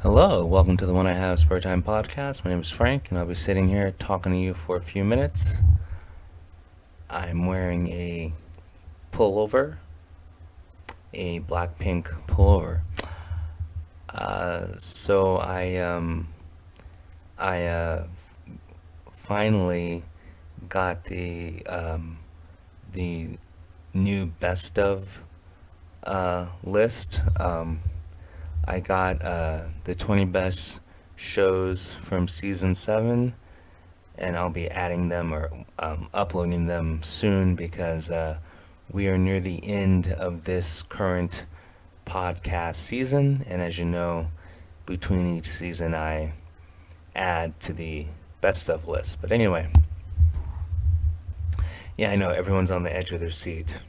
Hello, welcome to the One I Have Spare Time podcast. My name is Frank, and I'll be sitting here talking to you for a few minutes. I'm wearing a pullover, a black pink pullover. So I finally got the new best of list. I got the 20 best shows from season 7, and I'll be adding them or uploading them soon because we are near the end of this current podcast season. And as you know, between each season, I add to the best of list. But anyway, yeah, I know everyone's on the edge of their seat.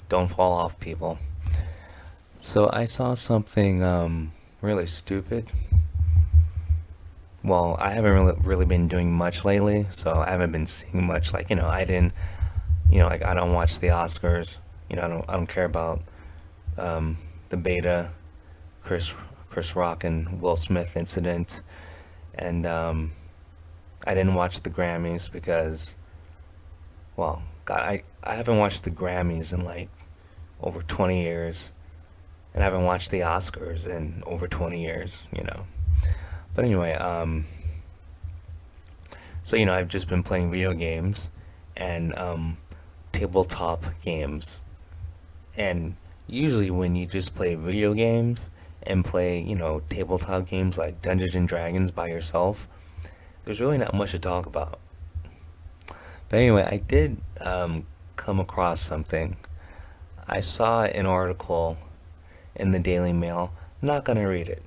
Don't fall off, people. So I saw something really stupid. Well, I haven't really been doing much lately, so I haven't been seeing much. I don't watch the Oscars. I don't care about the Beta, Chris Rock and Will Smith incident, and I didn't watch the Grammys because, well, God, I haven't watched the Grammys in like over 20 years, and I haven't watched the Oscars in over 20 years. But anyway, I've just been playing video games and tabletop games. And usually when you just play video games and play, tabletop games like Dungeons and Dragons by yourself, there's really not much to talk about. But anyway, I did come across something. I saw an article in the Daily Mail. I'm not going to read it.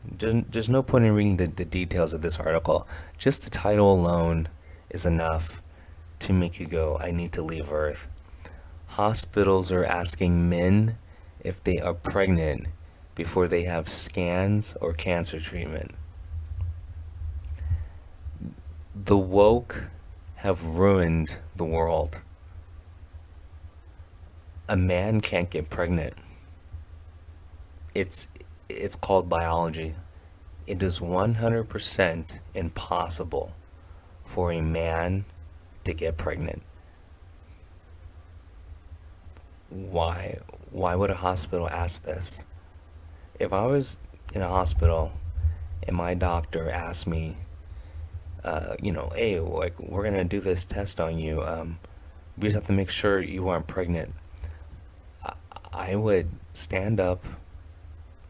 There's no point in reading the details of this article. Just the title alone is enough to make you go, I need to leave Earth. Hospitals are asking men if they are pregnant before they have scans or cancer treatment. The woke have ruined the world. A man can't get pregnant. It's called biology. It is 100% impossible for a man to get pregnant. Why? Why would a hospital ask this? If I was in a hospital and my doctor asked me, hey, like, we're gonna do this test on you. We just have to make sure you aren't pregnant. I would stand up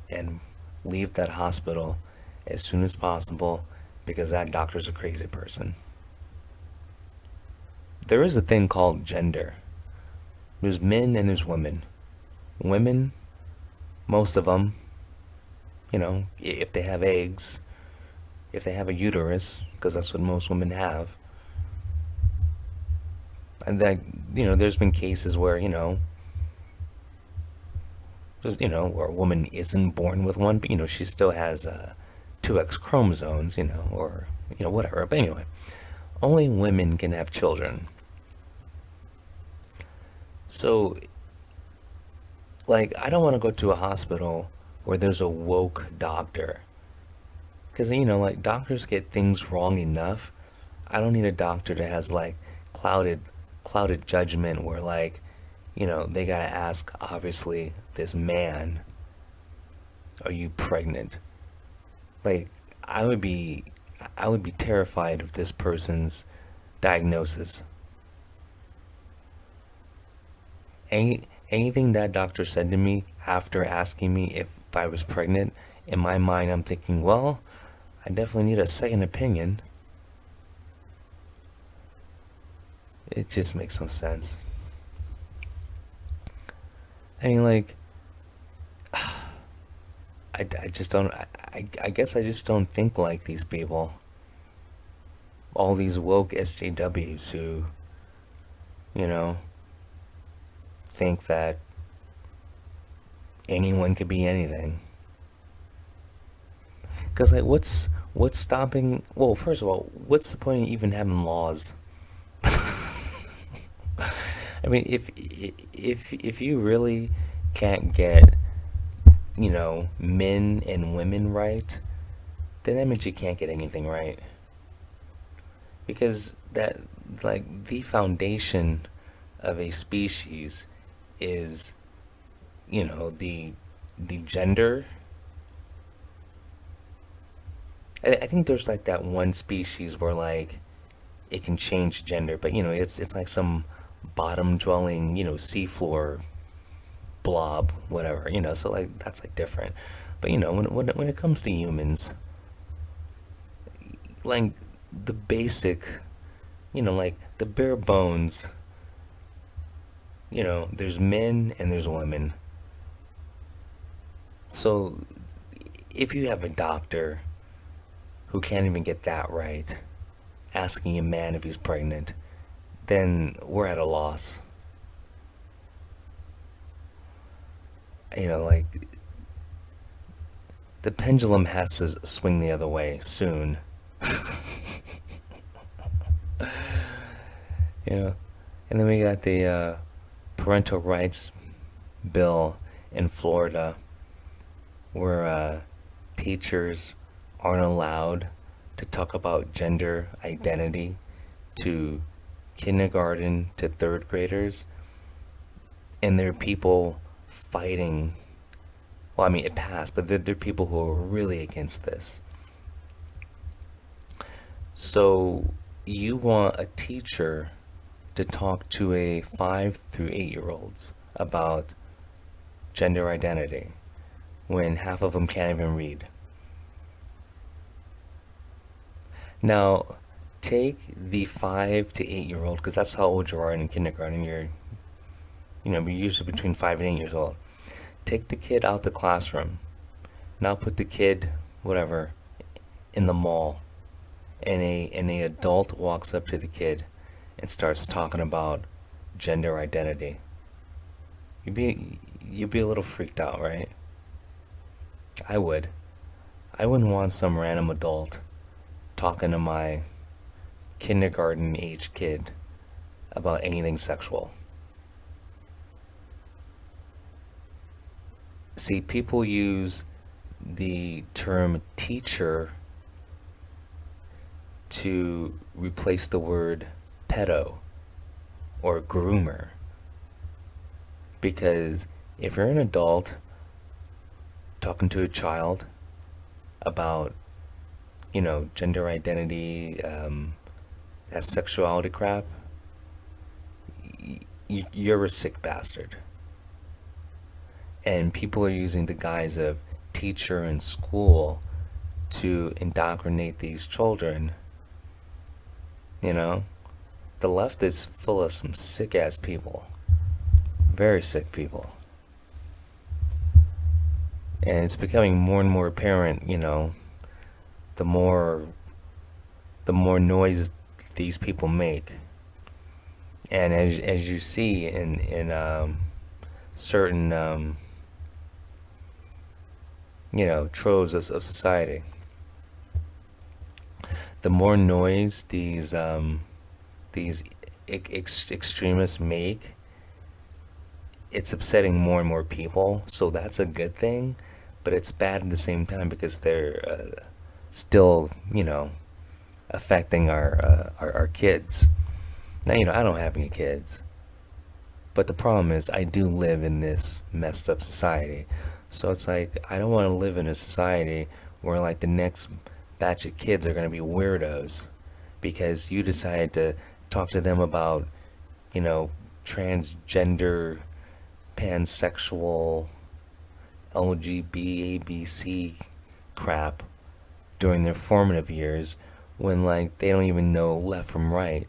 and leave that hospital as soon as possible because that doctor's a crazy person. There is a thing called gender. There's men and there's women. Women, most of them, if they have eggs, if they have a uterus, because that's what most women have. And then, there's been cases where, where a woman isn't born with one, but she still has two X chromosomes, or whatever. But anyway, only women can have children. So, like, I don't want to go to a hospital where there's a woke doctor, because like, doctors get things wrong enough. I don't need a doctor that has like clouded judgment where, like, they gotta ask, obviously, this man, are you pregnant? Like, I would be terrified of this person's diagnosis. Anything that doctor said to me after asking me if I was pregnant, in my mind, I'm thinking, well, I definitely need a second opinion. It just makes no sense. I mean, like, I just don't, I guess I just don't think like these people. All these woke SJWs who, you know, think that anyone could be anything. Because, like, what's stopping, well, first of all, what's the point of even having laws? I mean, if you really can't get, men and women right, then that means you can't get anything right. Because that, like, the foundation of a species is, the gender. I think there's like that one species where like it can change gender, but it's like some bottom dwelling, seafloor blob, whatever, so like that's like different. But when it comes to humans, like the basic, like the bare bones, there's men and there's women. So if you have a doctor who can't even get that right, asking a man if he's pregnant, then we're at a loss. Like the pendulum has to swing the other way soon. you know, and then we got the parental rights bill in Florida, where teachers aren't allowed to talk about gender identity to kindergarten to third graders, and there are people fighting. Well, I mean, it passed, but there are people who are really against this. So you want a teacher to talk to a 5 through 8 year olds about gender identity when half of them can't even read. Now, take the 5 to 8 year old, because that's how old you are in kindergarten. You're usually between 5 and 8 years old. Take the kid out the classroom. Now put the kid, whatever, in the mall, and a adult walks up to the kid and starts talking about gender identity. You'd be a little freaked out, right? I would. I wouldn't want some random adult talking to my kindergarten age kid about anything sexual. See, people use the term teacher to replace the word pedo or groomer. Because if you're an adult talking to a child about, gender identity, that sexuality crap, you're a sick bastard. And people are using the guise of teacher and school to indoctrinate these children. The left is full of some sick ass people, very sick people. And it's becoming more and more apparent, the more noise these people make. And as you see in certain troves of society, the more noise these extremists make, it's upsetting more and more people. So that's a good thing, but it's bad at the same time because they're still, affecting our kids. Now, I don't have any kids, but the problem is I do live in this messed up society. So it's like I don't want to live in a society where like the next batch of kids are going to be weirdos because you decided to talk to them about, transgender, pansexual, LGBT crap during their formative years when like they don't even know left from right.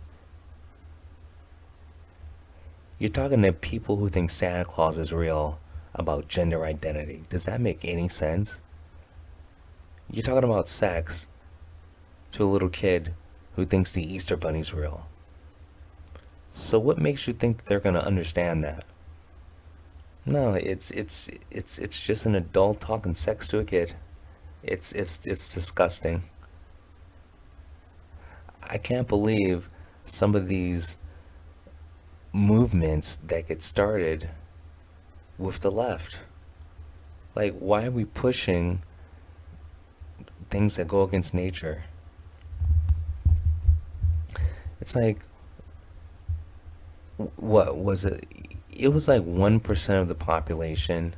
You're talking to people who think Santa Claus is real about gender identity. Does that make any sense? You're talking about sex to a little kid who thinks the Easter Bunny's real. So what makes you think they're gonna understand that? No, it's just an adult talking sex to a kid. It's disgusting. I can't believe some of these movements that get started with the left. Like, why are we pushing things that go against nature. It's like, what was it? It was like 1% of the population,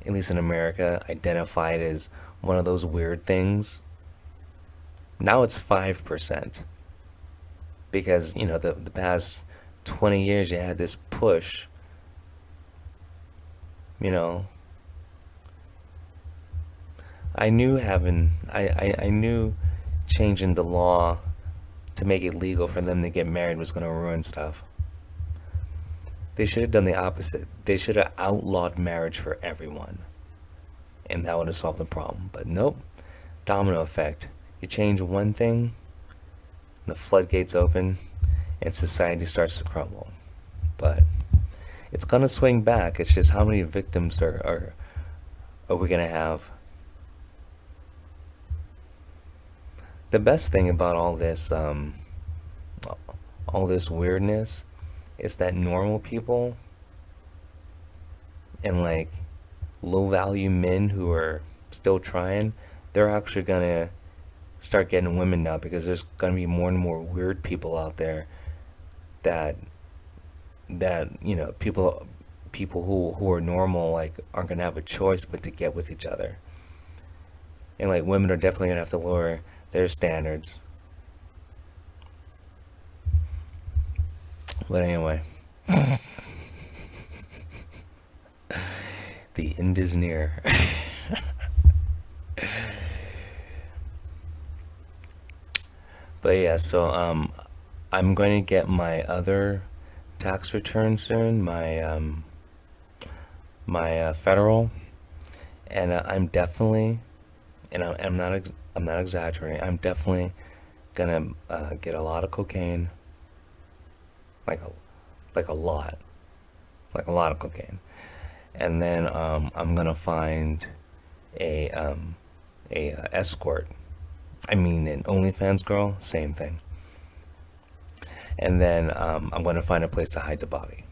at least in America, identified as one of those weird things. Now it's 5%. Because, the past 20 years you had this push, you know. I knew changing the law to make it legal for them to get married was going to ruin stuff. They should have done the opposite. They should have outlawed marriage for everyone, and that would have solved the problem. But nope, domino effect. You change one thing, the floodgates open, and society starts to crumble. But it's gonna swing back. It's just how many victims are we gonna have? The best thing about all this weirdness is that normal people and like low value men who are still trying, they're actually gonna start getting women now because there's gonna be more and more weird people out there that people who are normal like aren't gonna have a choice but to get with each other. And like women are definitely gonna have to lower their standards. But anyway, the end is near. But yeah, so I'm going to get my other tax return soon, my federal, and I'm definitely, and I'm not exaggerating. I'm definitely gonna get a lot of cocaine, like a like a lot, like a lot of cocaine, and then I'm gonna find a escort. I mean, an OnlyFans girl, same thing. And then I'm gonna find a place to hide the body.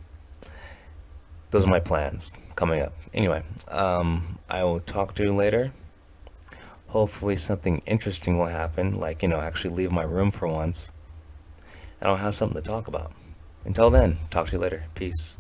Those are my plans coming up. Anyway, I will talk to you later. Hopefully something interesting will happen, like, actually leave my room for once. And I'll have something to talk about. Until then, talk to you later. Peace.